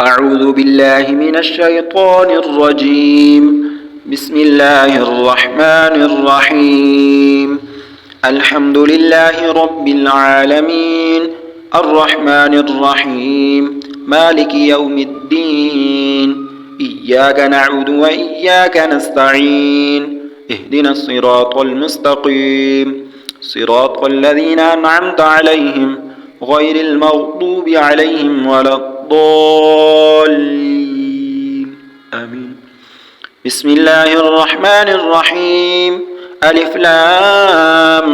أعوذ بالله من الشيطان الرجيم. بسم الله الرحمن الرحيم. الحمد لله رب العالمين، الرحمن الرحيم، مالك يوم الدين. إياك نعبد وإياك نستعين، اهدنا الصراط المستقيم، صراط الذين أنعمت عليهم غير المغضوب عليهم ولا الضالين، آمين. بسم الله الرحمن الرحيم. ألف لام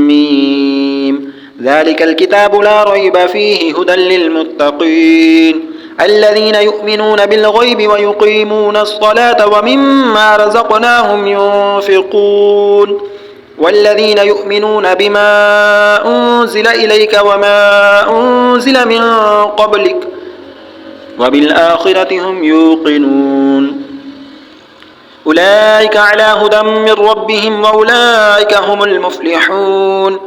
ميم. ذلك الكتاب لا ريب فيه هدى للمتقين الذين يؤمنون بالغيب ويقيمون الصلاة ومما رزقناهم ينفقون والذين يؤمنون بما أنزل إليك وما أنزل من قبلك وبالآخرة هم يوقنون. أولئك على هدى من ربهم وأولئك هم المفلحون.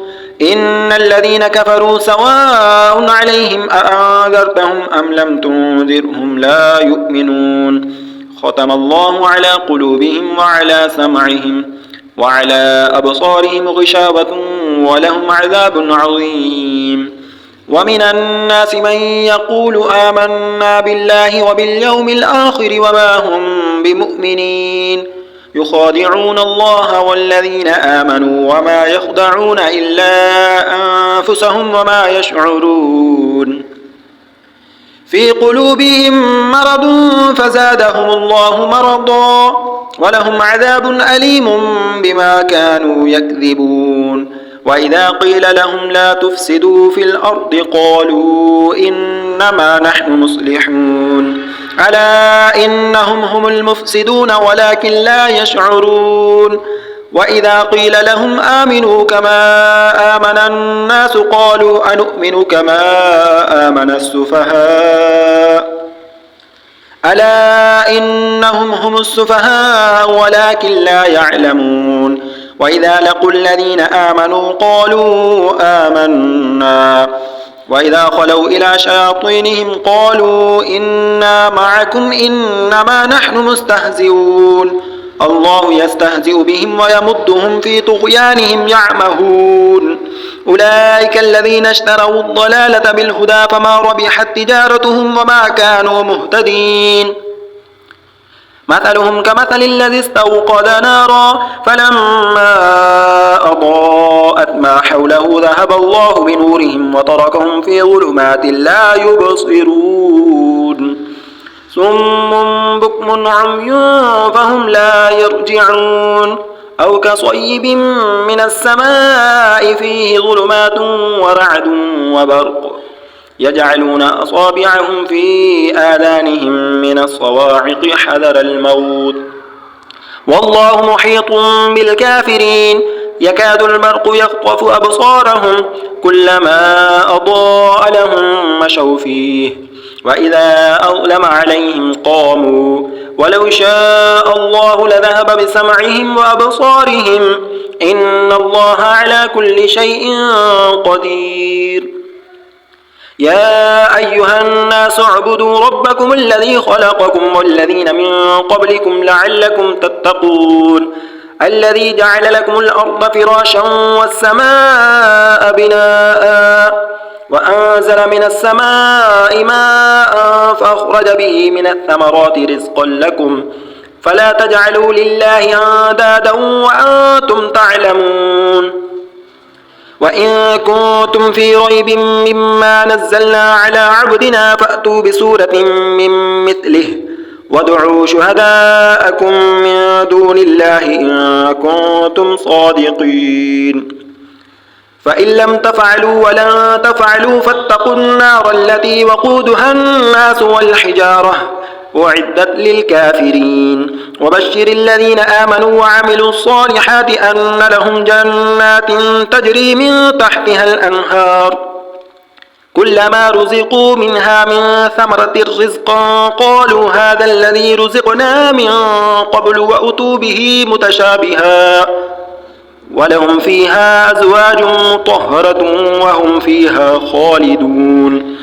إن الذين كفروا سواء عليهم أأنذرتهم أم لم تنذرهم لا يؤمنون. ختم الله على قلوبهم وعلى سمعهم وعلى أبصارهم غشاوة ولهم عذاب عظيم. ومن الناس من يقول آمنا بالله وباليوم الآخر وما هم بمؤمنين يخادعون الله والذين آمنوا وما يخدعون إلا أنفسهم وما يشعرون. في قلوبهم مرض فزادهم الله مرضا ولهم عذاب أليم بما كانوا يكذبون. وإذا قيل لهم لا تفسدوا في الأرض قالوا إنما نحن مصلحون ألا إنهم هم المفسدون ولكن لا يشعرون. وإذا قيل لهم آمنوا كما آمن الناس قالوا أنؤمن كما آمن السفهاء ألا إنهم هم السفهاء ولكن لا يعلمون. وإذا لقوا الذين آمنوا قالوا آمنا وإذا خلوا إلى شياطينهم قالوا إنا معكم إنما نحن مستهزئون الله يستهزئ بهم ويمدهم في طغيانهم يعمهون. أولئك الذين اشتروا الضلالة بالهدى فما ربحت تجارتهم وما كانوا مهتدين. مثلهم كمثل الذي استوقد نارا فلما أضاءت ما حوله ذهب الله بنورهم وتركهم في ظلمات لا يبصرون. صم بكم عمي فهم لا يرجعون. أو كصيب من السماء فيه ظلمات ورعد وبرق يجعلون أصابعهم في آذانهم من الصواعق حذر الموت والله محيط بالكافرين. يكاد البرق يخطف أبصارهم كلما أضاء لهم مشوا فيه وإذا أظلم عليهم قاموا ولو شاء الله لذهب بسمعهم وأبصارهم إن الله على كل شيء قدير. يا أيها الناس اعبدوا ربكم الذي خلقكم والذين من قبلكم لعلكم تتقون الذي جعل لكم الأرض فراشا والسماء بناء وأنزل من السماء ماء فأخرج به من الثمرات رزقا لكم فلا تجعلوا لله أندادا وأنتم تعلمون. وإن كنتم في ريب مما نزلنا على عبدنا فأتوا بسورة من مثله وادعوا شهداءكم من دون الله إن كنتم صادقين. فإن لم تفعلوا ولن تفعلوا فاتقوا النار التي وقودها الناس والحجارة أعدت للكافرين. وبشر الذين آمنوا وعملوا الصالحات أن لهم جنات تجري من تحتها الأنهار كلما رزقوا منها من ثمرة رزقا قالوا هذا الذي رزقنا من قبل وأتوا به متشابها ولهم فيها أزواج مطهرة وهم فيها خالدون.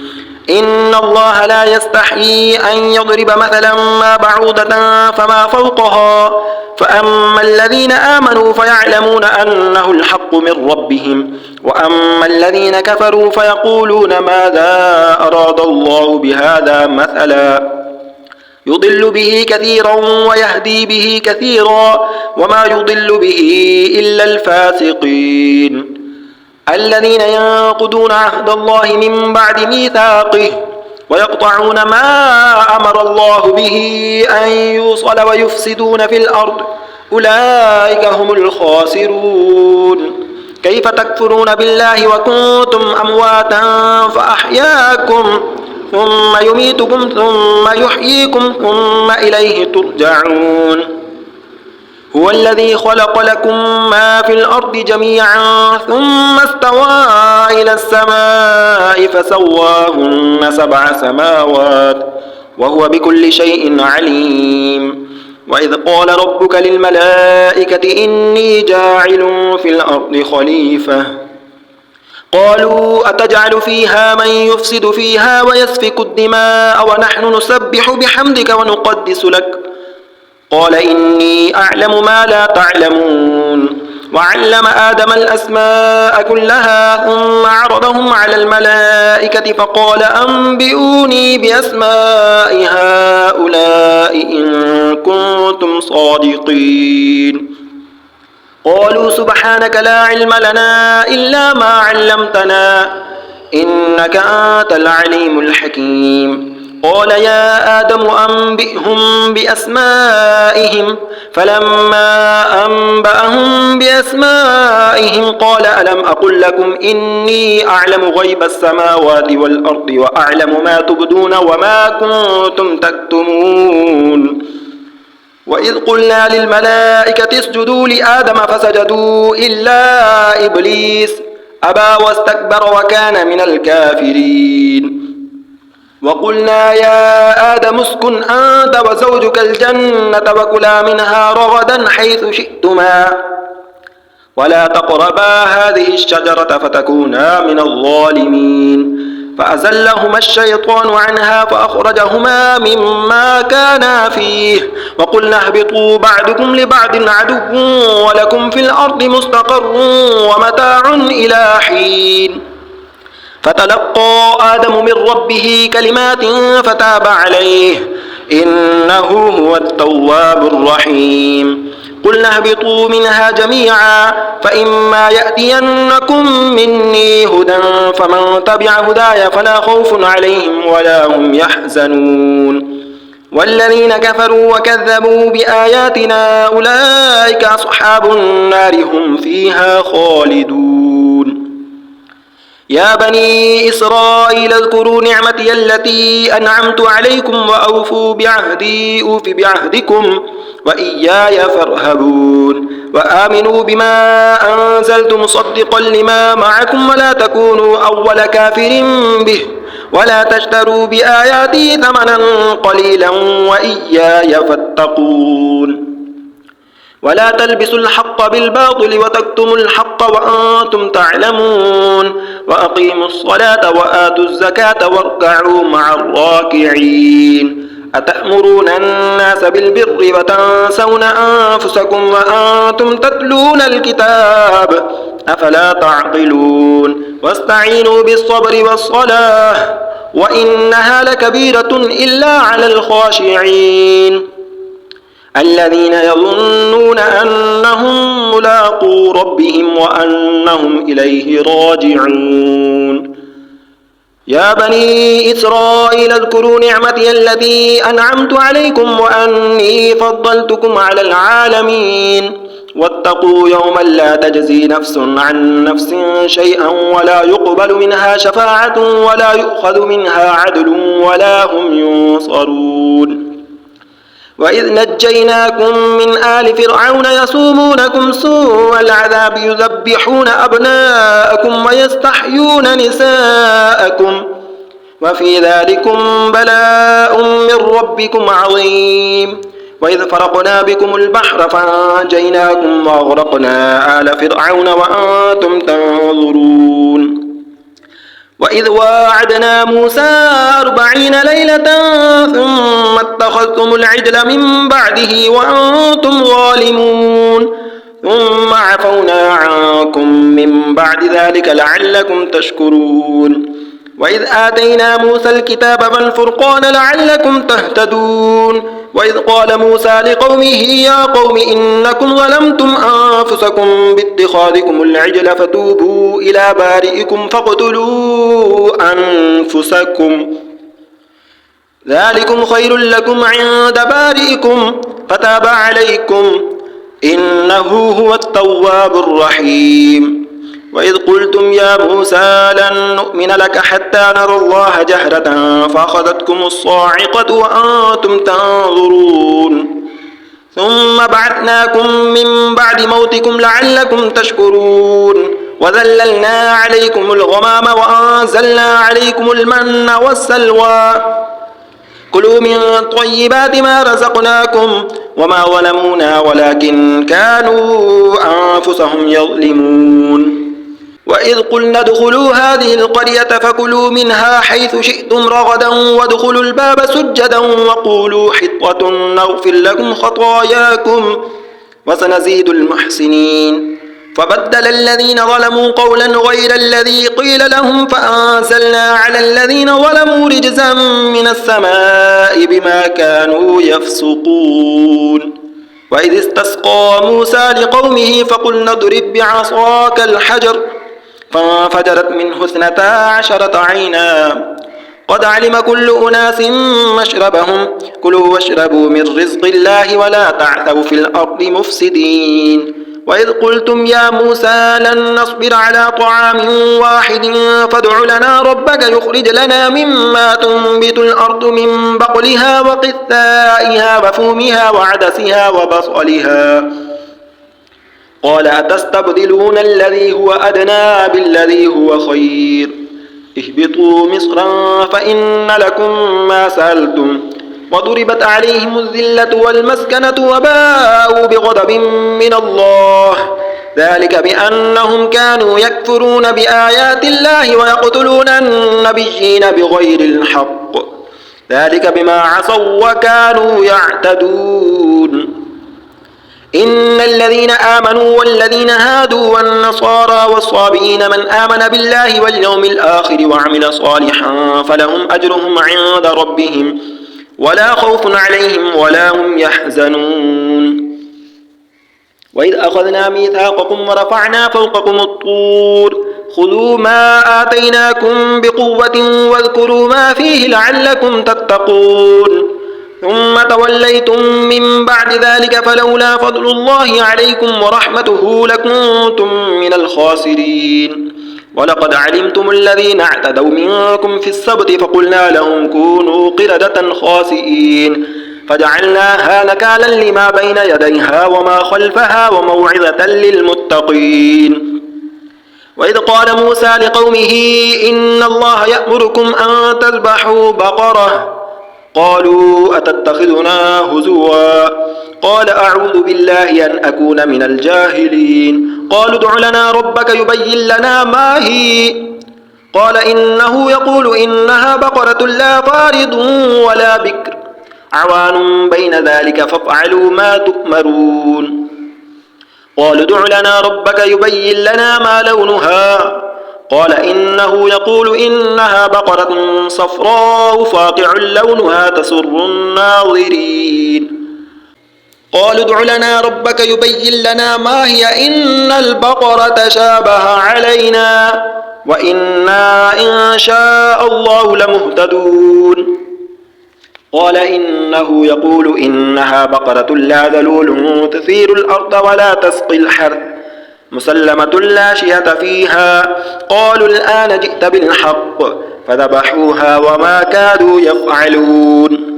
إن الله لا يستحيي أن يضرب مثلا ما بعوضة فما فوقها فأما الذين آمنوا فيعلمون أنه الحق من ربهم وأما الذين كفروا فيقولون ماذا أراد الله بهذا مثلا يضل به كثيرا ويهدي به كثيرا وما يضل به إلا الفاسقين الذين ينقضون عهد الله من بعد ميثاقه ويقطعون ما أمر الله به أن يوصل ويفسدون في الأرض أولئك هم الخاسرون كيف تكفرون بالله وكنتم أمواتا فأحياكم ثم يميتكم ثم يحييكم ثم إليه ترجعون هو الذي خلق لكم ما في الأرض جميعا ثم استوى إلى السماء فسواهن 7 سماوات وهو بكل شيء عليم وإذ قال ربك للملائكة إني جاعل في الأرض خليفة قالوا أتجعل فيها من يفسد فيها ويسفك الدماء ونحن نسبح بحمدك ونقدس لك قال إني أعلم ما لا تعلمون وعلم آدم الأسماء كلها ثم عرضهم على الملائكة فقال أنبئوني بأسماء هؤلاء إن كنتم صادقين قالوا سبحانك لا علم لنا إلا ما علمتنا إنك أنت العليم الحكيم قال يا آدم أنبئهم بأسمائهم فلما أنبأهم بأسمائهم قال ألم أقل لكم إني أعلم غيب السماوات والأرض وأعلم ما تبدون وما كنتم تكتمون وإذ قلنا للملائكة اسجدوا لآدم فسجدوا إلا إبليس أبى واستكبر وكان من الكافرين وقلنا يا آدم اسكن أنت وزوجك الجنة وكلا منها رغدا حيث شئتما ولا تقربا هذه الشجرة فتكونا من الظالمين فأزلهما الشيطان عنها فأخرجهما مما كانا فيه وقلنا اهبطوا بعضكم لبعض عدو ولكم في الأرض مستقر ومتاع إلى حين فتلقى آدم من ربه كلمات فتاب عليه إنه هو التواب الرحيم قلنا اهبطوا منها جميعا فإما يأتينكم مني هدى فمن تبع هداي فلا خوف عليهم ولا هم يحزنون والذين كفروا وكذبوا بآياتنا أولئك أصحاب النار هم فيها خالدون يا بني إسرائيل اذكروا نعمتي التي أنعمت عليكم وأوفوا بعهدي أوف بعهدكم وإياي فارهبون وآمنوا بما أنزلت مصدقا لما معكم ولا تكونوا أول كافر به ولا تشتروا بآياتي ثمنا قليلا وإياي فاتقون ولا تلبسوا الحق بالباطل وتكتموا الحق وأنتم تعلمون وأقيموا الصلاة وآتوا الزكاة واركعوا مع الراكعين أتأمرون الناس بالبر وتنسون أنفسكم وأنتم تتلون الكتاب أفلا تعقلون واستعينوا بالصبر والصلاة وإنها لكبيرة إلا على الخاشعين الذين يظنون أنهم ملاقو ربهم وأنهم إليه راجعون يا بني إسرائيل اذكروا نعمتي التي أنعمت عليكم وأني فضلتكم على العالمين واتقوا يوما لا تجزي نفس عن نفس شيئا ولا يقبل منها شفاعة ولا يؤخذ منها عدل ولا هم ينصرون وإذ نجيناكم من آل فرعون يسومونكم سوء العذاب يذبحون أبناءكم ويستحيون نساءكم وفي ذلكم بلاء من ربكم عظيم وإذ فرقنا بكم البحر فأنجيناكم وأغرقنا آل فرعون وأنتم تنظرون وإذ واعدنا موسى 40 ليلة ثم اتخذتم العجل من بعده وأنتم ظالمون ثم عفونا عنكم من بعد ذلك لعلكم تشكرون وإذ آتينا موسى الكتاب والفرقان لعلكم تهتدون وإذ قال موسى لقومه يا قوم إنكم ظلمتم أنفسكم باتخاذكم العجل فتوبوا إلى بارئكم فاقتلوا أنفسكم ذلكم خير لكم عند بارئكم فتاب عليكم إنه هو التواب الرحيم وإذ قلتم يا موسى لن نؤمن لك حتى نرى الله جهرة فأخذتكم الصاعقة وأنتم تنظرون ثم بعثناكم من بعد موتكم لعلكم تشكرون وذللنا عليكم الغمام وأنزلنا عليكم المن والسلوى كلوا من طيبات ما رزقناكم وما ظلمونا ولكن كانوا أنفسهم يظلمون وإذ قلنا ادخلوا هذه القرية فكلوا منها حيث شئتم رغدا وادخلوا الباب سجدا وقولوا حطة نغفر لكم خطاياكم وسنزيد المحسنين فبدل الذين ظلموا قولا غير الذي قيل لهم فأنزلنا على الذين ظلموا رجزا من السماء بما كانوا يفسقون وإذ استسقى موسى لقومه فقلنا اضرب بعصاك الحجر فانفجرت منه 12 عينا قد علم كل أناس مشربهم كلوا واشربوا من رزق الله ولا تعثوا في الأرض مفسدين وإذ قلتم يا موسى لن نصبر على طعام واحد فادع لنا ربك يخرج لنا مما تنبت الأرض من بقلها وقثائها وفومها وعدسها وبصلها قال أتستبدلون الذي هو أدنى بالذي هو خير اهبطوا مصرا فإن لكم ما سألتم وضربت عليهم الذلة والمسكنة وباءوا بغضب من الله ذلك بأنهم كانوا يكفرون بآيات الله ويقتلون النبيين بغير الحق ذلك بما عصوا وكانوا يعتدون إن الذين آمنوا والذين هادوا والنصارى والصابئين من آمن بالله واليوم الآخر وعمل صالحا فلهم أجرهم عند ربهم ولا خوف عليهم ولا هم يحزنون وإذ أخذنا ميثاقكم ورفعنا فوقكم الطور خذوا ما آتيناكم بقوة واذكروا ما فيه لعلكم تتقون ثم توليتم من بعد ذلك فلولا فضل الله عليكم ورحمته لكنتم من الخاسرين ولقد علمتم الذين اعتدوا منكم في السبت فقلنا لهم كونوا قردة خاسئين فجعلناها نكالا لما بين يديها وما خلفها وموعظة للمتقين وإذ قال موسى لقومه إن الله يأمركم أن تذبحوا بقرة قالوا أتتخذنا هزوا قال أعوذ بالله أن أكون من الجاهلين قالوا ادع لنا ربك يبين لنا ما هي قال إنه يقول إنها بقرة لا فارض ولا بكر عوان بين ذلك فافعلوا ما تؤمرون قالوا ادع لنا ربك يبين لنا ما لونها قال إنه يقول إنها بقرة صفراء فاقع لونها تسر الناظرين قالوا ادع لنا ربك يبين لنا ما هي إن البقرة شابه علينا وإنا إن شاء الله لمهتدون قال إنه يقول إنها بقرة لا ذلول تثير الأرض ولا تسقي الحرث مسلمة لا شية فيها قالوا الآن جئت بالحق فذبحوها وما كادوا يفعلون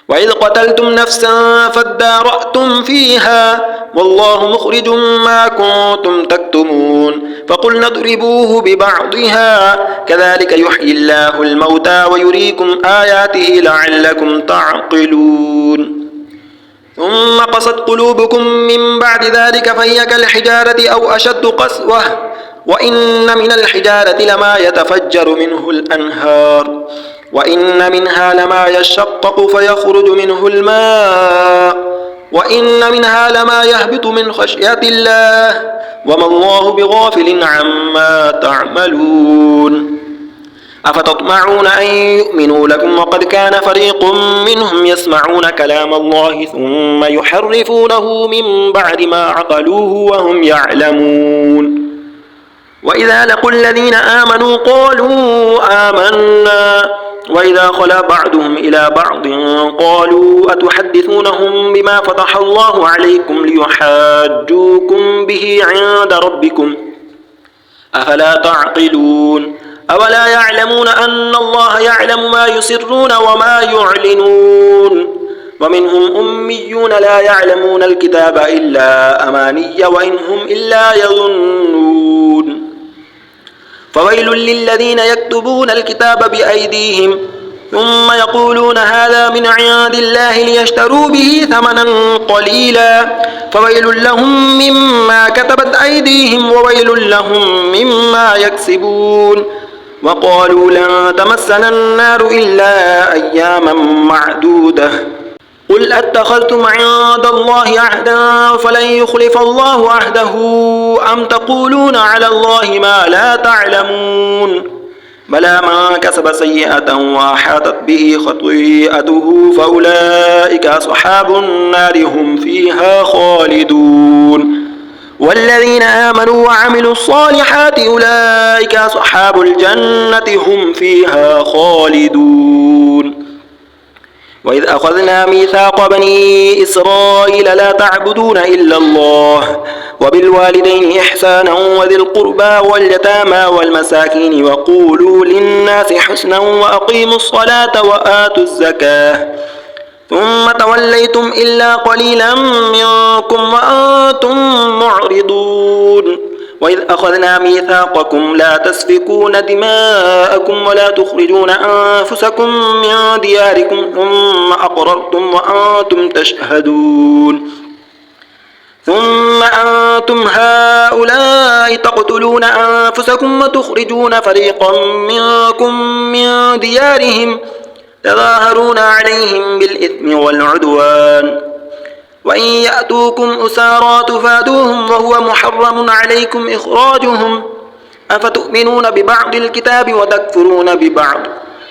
وإذ قتلتم نفسا فادارأتم فيها والله مخرج ما كنتم تكتمون فقلنا اضربوه ببعضها كذلك يحيي الله الموتى ويريكم آياته لعلكم تعقلون ثم قست قلوبكم من بعد ذلك فهي كالحجارة أو أشد قسوة وإن من الحجارة لما يتفجر منه الأنهار وإن منها لما يشقق فيخرج منه الماء وإن منها لما يهبط من خشية الله وما الله بغافل عما تعملون أفتطمعون أن يؤمنوا لكم وقد كان فريق منهم يسمعون كلام الله ثم يحرفونه من بعد ما عقلوه وهم يعلمون وإذا لقوا الذين آمنوا قالوا آمنا وإذا خلا بعضهم إلى بعض قالوا أتحدثونهم بما فتح الله عليكم ليحاجوكم به عند ربكم أفلا تعقلون أولا يعلمون أن الله يعلم ما يسرون وما يعلنون ومنهم أميون لا يعلمون الكتاب إلا أماني وإن هم إلا يظنون فويل للذين يكتبون الكتاب بأيديهم ثم يقولون هذا من عند الله ليشتروا به ثمنا قليلا فويل لهم مما كتبت أيديهم وويل لهم مما يكسبون وقالوا لن تمسنا النار إلا أياما معدودة قل أتخذتم عند الله عهدا فلن يخلف الله عهده أم تقولون على الله ما لا تعلمون بلى من كسب سيئة وأحاطت به خطيئته فأولئك أصحاب النار هم فيها خالدون والذين آمنوا وعملوا الصالحات أولئك أصحاب الجنة هم فيها خالدون وإذ أخذنا ميثاق بني إسرائيل لا تعبدون إلا الله وبالوالدين إحسانا وذي القربى واليتامى والمساكين وقولوا للناس حسنا وأقيموا الصلاة وآتوا الزكاة ثم توليتم إلا قليلا منكم وأنتم معرضون وإذ أخذنا ميثاقكم لا تسفكون دماءكم ولا تخرجون أنفسكم من دياركم ثم أقررتم وأنتم تشهدون ثم أنتم هؤلاء تقتلون أنفسكم وتخرجون فريقا منكم من ديارهم تظاهرون عليهم بالإثم والعدوان وإن يأتوكم أسارى تفادوهم وهو محرم عليكم إخراجهم أفتؤمنون ببعض الكتاب وتكفرون ببعض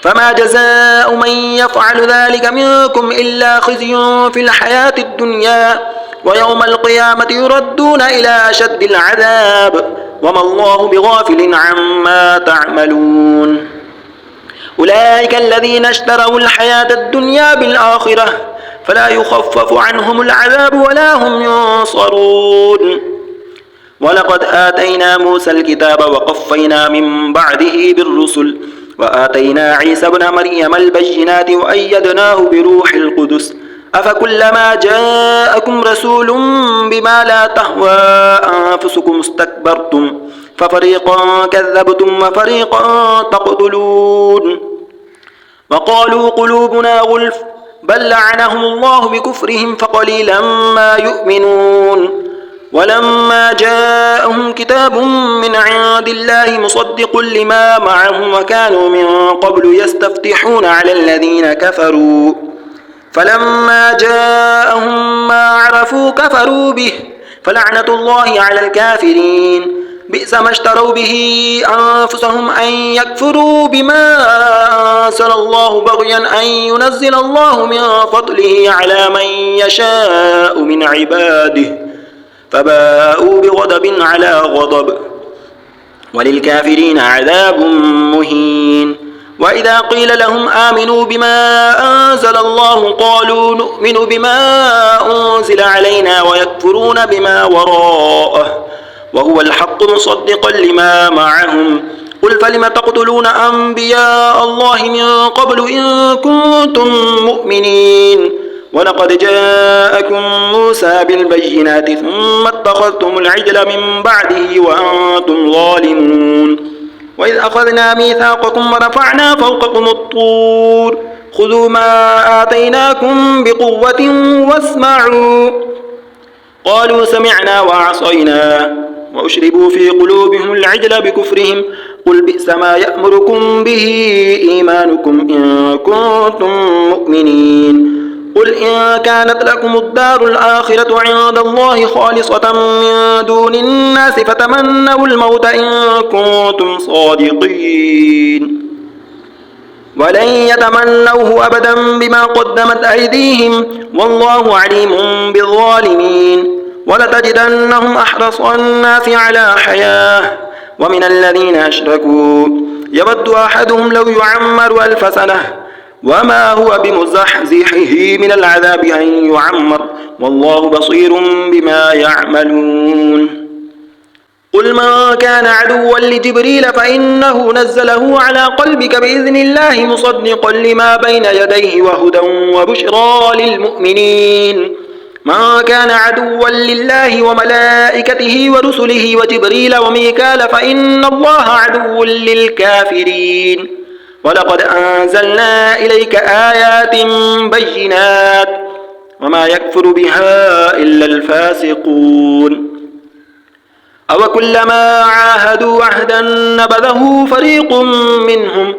فما جزاء من يفعل ذلك منكم إلا خزي في الحياة الدنيا ويوم القيامة يردون إلى أشد العذاب وما الله بغافل عما تعملون أولئك الذين اشتروا الحياة الدنيا بالآخرة فلا يخفف عنهم العذاب ولا هم ينصرون ولقد آتينا موسى الكتاب وقفينا من بعده بالرسل وآتينا عيسى ابن مريم البينات وأيدناه بروح القدس أفكلما جاءكم رسول بما لا تهوى أنفسكم استكبرتم ففريقا كذبتم وفريقا تقتلون وقالوا قلوبنا غلف بل لعنهم الله بكفرهم فقليلا ما يؤمنون ولما جاءهم كتاب من عند الله مصدق لما معهم وكانوا من قبل يستفتحون على الذين كفروا فلما جاءهم ما عرفوا كفروا به فلعنة الله على الكافرين بئس ما اشتروا به أنفسهم أن يكفروا بما أنزل الله بغيا أن ينزل الله من فضله على من يشاء من عباده فباءوا بغضب على غضب وللكافرين عذاب مهين وإذا قيل لهم آمنوا بما أنزل الله قالوا نؤمن بما أنزل علينا ويكفرون بما وراءه وهو الحق مصدقا لما معهم قل فلم تقتلون أنبياء الله من قبل إن كنتم مؤمنين ولقد جاءكم موسى بالبينات ثم اتخذتم العجل من بعده وأنتم ظالمون وإذ أخذنا ميثاقكم ورفعنا فوقكم الطور خذوا ما آتيناكم بقوة واسمعوا قالوا سمعنا وعصينا وأشربوا في قلوبهم العجل بكفرهم قل بئس ما يأمركم به إيمانكم إن كنتم مؤمنين قل إن كانت لكم الدار الآخرة عند الله خالصة من دون الناس فتمنوا الموت إن كنتم صادقين ولن يتمنوه أبدا بما قدمت أيديهم والله عليم بالظالمين ولتجدنهم أحرص الناس على حياة ومن الذين أشركوا يود أحدهم لو يعمر 1000 سنة وما هو بمزحزحه من العذاب أن يعمر والله بصير بما يعملون قل من كان عدوا لجبريل فإنه نزله على قلبك بإذن الله مصدقا لما بين يديه وهدى وبشرى للمؤمنين من كان عدوا لله وملائكته ورسله وجبريل وميكال فإن الله عدو للكافرين ولقد أنزلنا إليك آيات بينات وما يكفر بها إلا الفاسقون أو كلما عاهدوا عهدا نبذه فريق منهم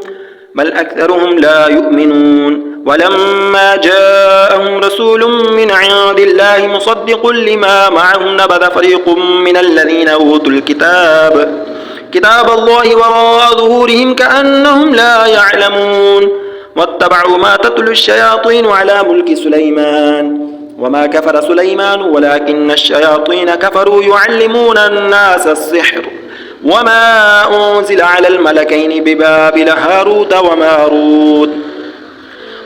بل أكثرهم لا يؤمنون ولما جاءهم رسول من عند الله مصدق لما معهم نبذ فريق من الذين أوتوا كتاب الله وراء ظهورهم كأنهم لا يعلمون واتبعوا ما تتلو الشياطين على ملك سليمان وما كفر سليمان ولكن الشياطين كفروا يعلمون الناس السحر وما أنزل على الملكين ببابل هاروت وماروت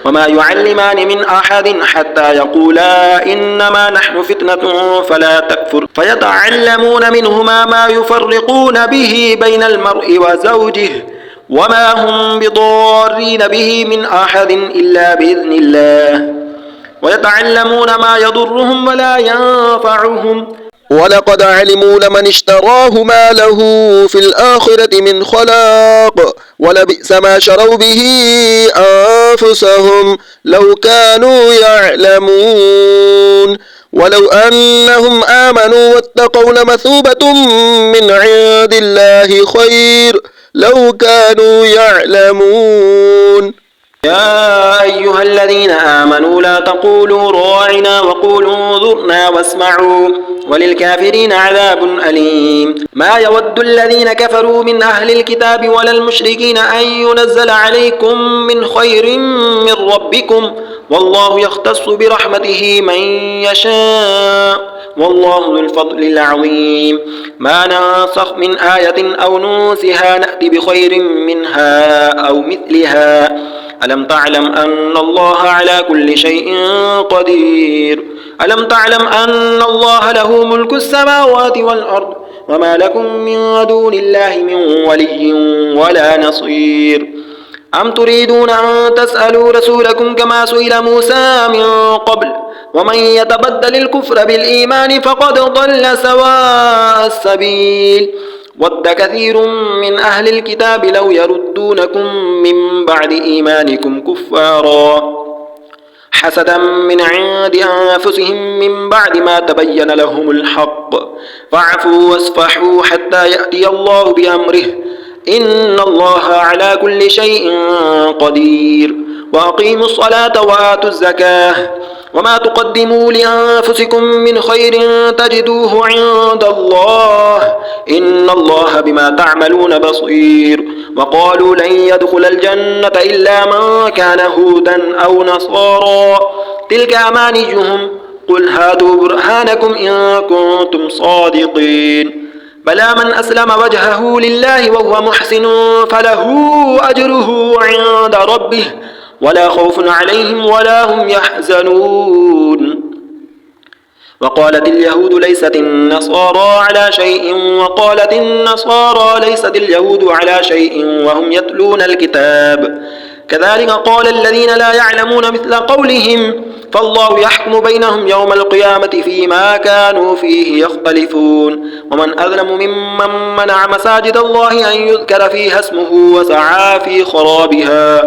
وما يعلمان من أحد حتى يقولا إنما نحن فتنة فلا تكفر فيتعلمون منهما ما يفرقون به بين المرء وزوجه وما هم بضارين به من أحد إلا بإذن الله ويتعلمون ما يضرهم ولا ينفعهم ولقد علموا لمن اشتراه ما له في الآخرة من خلاق ولبئس ما شروا به أنفسهم لو كانوا يعلمون ولو أنهم آمنوا واتقوا لمثوبة من عند الله خير لو كانوا يعلمون يا أيها الذين آمنوا لا تقولوا راعنا وقولوا انظرنا واسمعوا وللكافرين عذاب أليم ما يود الذين كفروا من أهل الكتاب ولا المشركين أن ينزل عليكم من خير من ربكم والله يختص برحمته من يشاء والله ذو الفضل العظيم ما ننسخ من آية أو ننسها نأتي بخير منها أو مثلها ألم تعلم أن الله على كل شيء قدير ألم تعلم أن الله له ملك السماوات والأرض وما لكم من دون الله من ولي ولا نصير أم تريدون أن تسألوا رسولكم كما سئل موسى من قبل ومن يتبدل الكفر بالإيمان فقد ضل سواء السبيل ود كثير من أهل الكتاب لو يردونكم من بعد إيمانكم كفارا حسدا من عند أنفسهم من بعد ما تبين لهم الحق فاعفوا واصفحوا حتى يأتي الله بأمره إن الله على كل شيء قدير وأقيموا الصلاة وآتوا الزكاة وما تقدموا لأنفسكم من خير تجدوه عند الله إن الله بما تعملون بصير وقالوا لن يدخل الجنة إلا من كان هودا أو نصارى تلك أمانيهم قل هاتوا برهانكم إن كنتم صادقين بلى من أسلم وجهه لله وهو محسن فله أجره عند ربه ولا خوف عليهم ولا هم يحزنون وقالت اليهود ليست النصارى على شيء وقالت النصارى ليست اليهود على شيء وهم يتلون الكتاب كذلك قال الذين لا يعلمون مثل قولهم فالله يحكم بينهم يوم القيامة فيما كانوا فيه يختلفون ومن أظلم ممن منع مساجد الله أن يذكر فيها اسمه وسعى في خرابها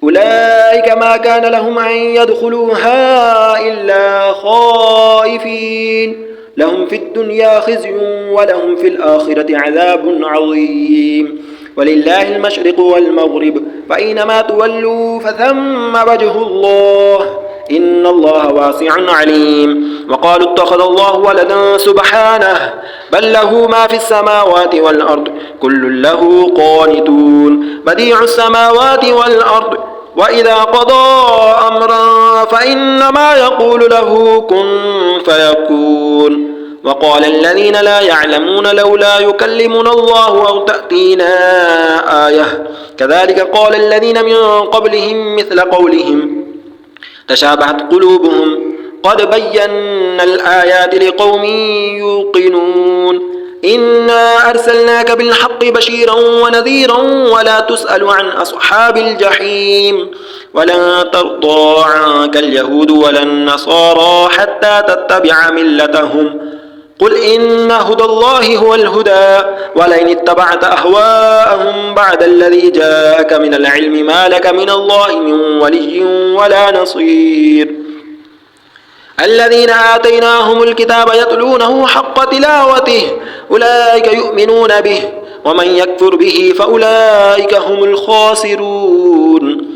أولئك ما كان لهم أن يدخلوها إلا خائفين لهم في الدنيا خزي ولهم في الآخرة عذاب عظيم ولله المشرق والمغرب فأينما تولوا فثم وجه الله إن الله واسع عليم وقالوا اتخذ الله ولدا سبحانه بل له ما في السماوات والأرض كل له قانتون بديع السماوات والأرض وإذا قضى أمرا فإنما يقول له كن فيكون وقال الذين لا يعلمون لولا يكلمنا الله أو تأتينا آية كذلك قال الذين من قبلهم مثل قولهم تشابهت قلوبهم قد بينا الآيات لقوم يوقنون إنا أرسلناك بالحق بشيرا ونذيرا ولا تسأل عن أصحاب الجحيم ولن ترضى عنك اليهود ولا النصارى حتى تتبع ملتهم قل إن هدى الله هو الهدى ولئن اتبعت أهواءهم بعد الذي جاءك من العلم ما لك من الله من ولي ولا نصير الذين آتيناهم الكتاب يتلونه حق تلاوته أولئك يؤمنون به ومن يكفر به فأولئك هم الخاسرون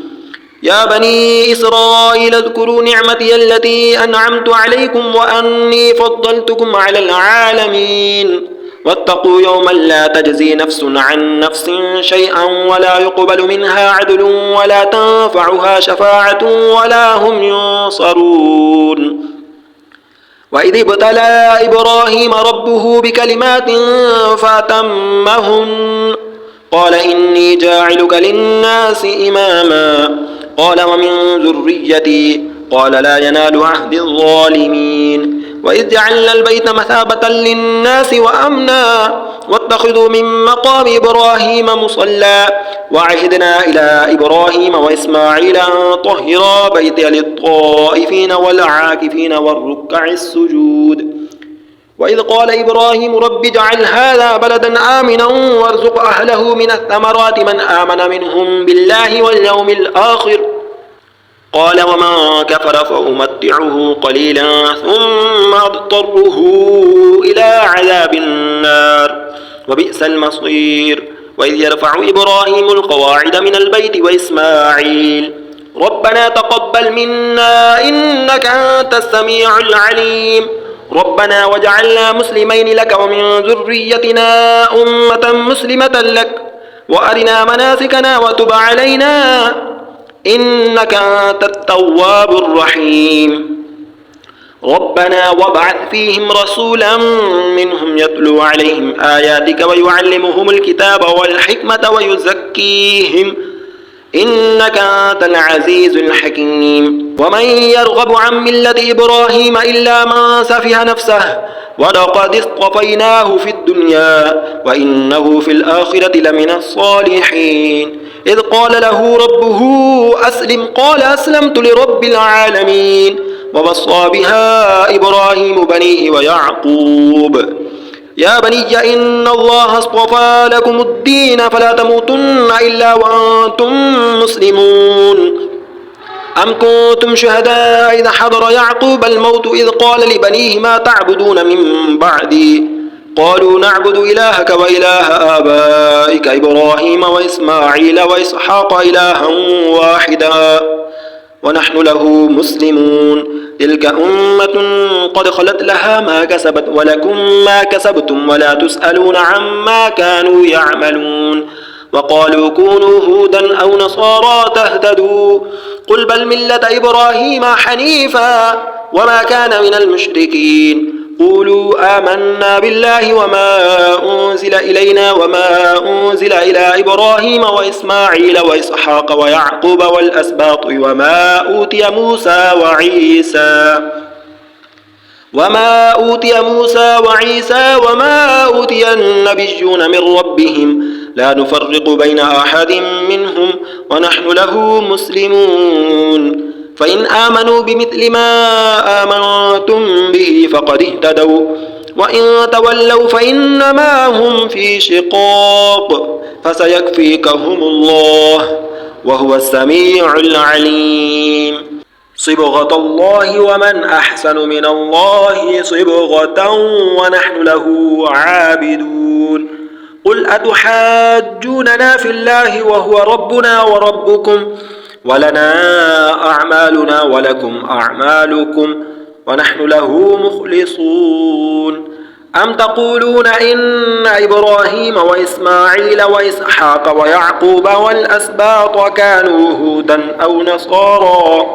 يا بني إسرائيل اذكروا نعمتي التي أنعمت عليكم وأني فضلتكم على العالمين واتقوا يوما لا تجزي نفس عن نفس شيئا ولا يقبل منها عدل ولا تنفعها شفاعة ولا هم ينصرون وإذ ابتلى إبراهيم ربه بكلمات فأتمهن قال إني جاعلك للناس إماما قال ومن ذريتي قال لا ينال عهد الظالمين وإذ جعلنا البيت مثابة للناس وأمنا واتخذوا من مقام إبراهيم مصلى وعهدنا إلى إبراهيم وإسماعيل أن طهرا بيتي للطائفين والعاكفين والركع السجود وإذ قال إبراهيم رب اجعل هذا بلدا آمنا وارزق أهله من الثمرات من آمن منهم بالله واليوم الآخر قال ومن كفر فأمتعه قليلا ثم أضطره إلى عذاب النار وبئس المصير وإذ يرفع إبراهيم القواعد من البيت وإسماعيل ربنا تقبل منا إنك أنت السميع العليم ربنا واجعلنا مسلمين لك ومن ذريتنا أمة مسلمة لك وأرنا مناسكنا وتب علينا إنك أنت التواب الرحيم ربنا وابعث فيهم رسولا منهم يتلو عليهم آياتك ويعلمهم الكتاب والحكمة ويزكيهم إنك أنت العزيز الحكيم ومن يرغب عن ملة إبراهيم إلا من سفه نفسه ولقد اصطفيناه في الدنيا وإنه في الآخرة لمن الصالحين إذ قال له ربه أسلم قال أسلمت لرب العالمين ووصى بها إبراهيم بنيه ويعقوب يا بني إن الله اصطفى لكم الدين فلا تموتن إلا وأنتم مسلمون أم كنتم شهداء إذ حضر يعقوب الموت إذ قال لبنيه ما تعبدون من بعدي قالوا نعبد إلهك وإله آبائك إبراهيم وإسماعيل وإسحاق إلها واحدا ونحن له مسلمون تلك أمة قد خلت لها ما كسبت ولكم ما كسبتم ولا تسألون عما كانوا يعملون وقالوا كونوا هودا أو نصارى تهتدوا قل بل ملة إبراهيم حنيفا وما كان من المشركين قولوا آمنا بالله وما أنزل إلينا وما أنزل إلى إبراهيم وإسماعيل وإسحاق ويعقوب والأسباط وما أوتي موسى وعيسى وما أوتي النبيون من ربهم لا نفرق بين أحد منهم ونحن له مسلمون فإن آمنوا بمثل ما آمنتم به فقد اهتدوا وإن تولوا فإنما هم في شقاق فسيكفيكهم الله وهو السميع العليم صبغة الله ومن أحسن من الله صبغة ونحن له عابدون قل أتحاجوننا في الله وهو ربنا وربكم ولنا أعمالنا ولكم أعمالكم ونحن له مخلصون أم تقولون إن إبراهيم وإسماعيل وإسحاق ويعقوب والأسباط كانوا هودا أو نصارى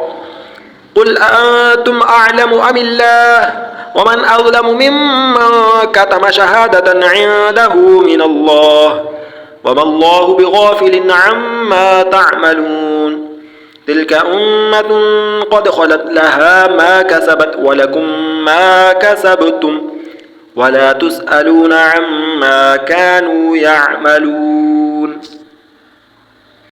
قل أنتم أعلم أم الله ومن أظلم ممن كتم شهادة عنده من الله وما الله بغافل عما تعملون تلك أمة قد خلت لها ما كسبت ولكم ما كسبتم ولا تسألون عما كانوا يعملون